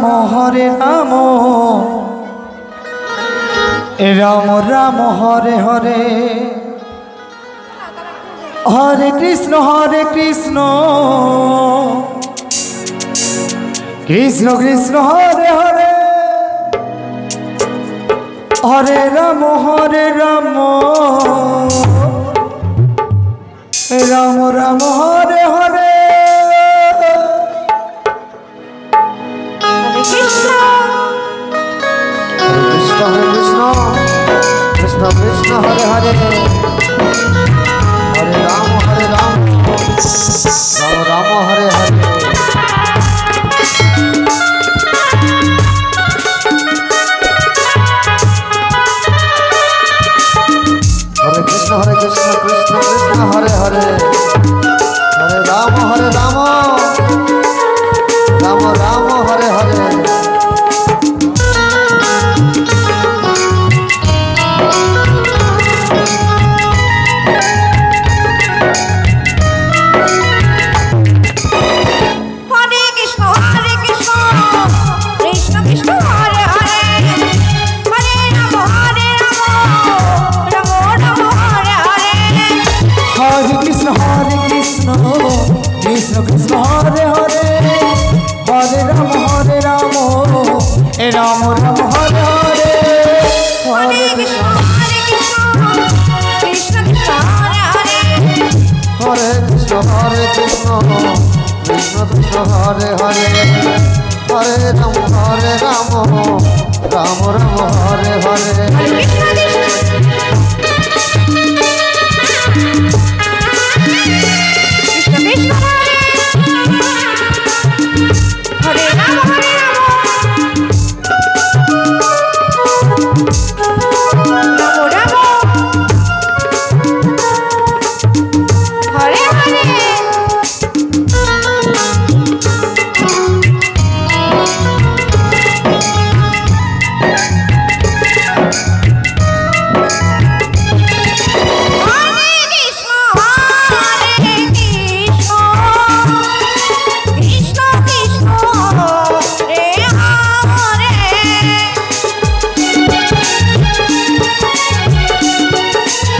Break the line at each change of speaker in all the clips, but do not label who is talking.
Hare Ram Ram Ram Hare Hare Hare Krishna Krishna Krishna Hare Hare Hare Ram Ram Ram Hare Hare Krishna Krishna Hare Hare Hare Ram Ram Ram Hare Hare Hare Krishna Krishna Krishna Hare Hare Hare Ram Ram Ram Hare Hare Krishna Krishna Hare Hare Hare Ram Ram Ram Hare Hare Hare Krishna Krishna Krishna Hare Hare Hare Krishna Krishna Krishna Hare Hare Hare Ram Ram Ram Hare Hare Hare Hare Hare Ram Ram Hare Hare Krishna Krishna Hare Hare Hare Ram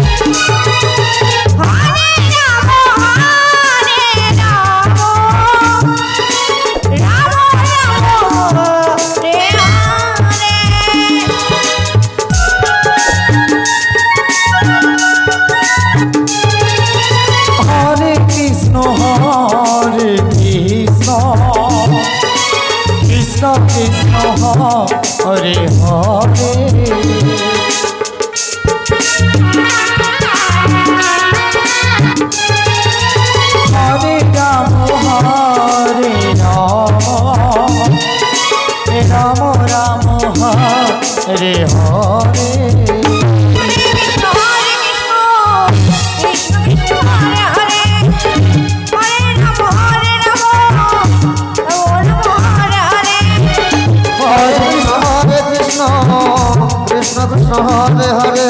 Ram Ram Hare Hare
Hare Krishna Krishna Krishna Hare Hare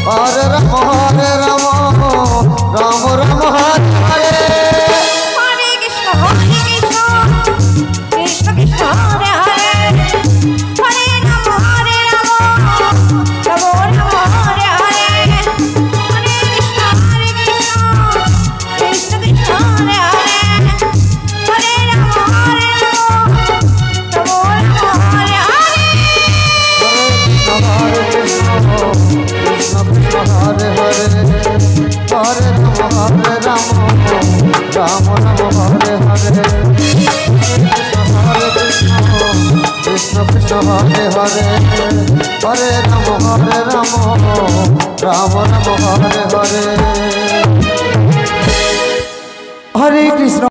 Hare Ram Ram Hare Hare Hare Krishna Krishna Hare Hare Hare Ram Hare
Ram Ram Hare Hare Krishna Krishna Hare Hare Hare Ram Ram Ram Hare Hare Hare Krishna.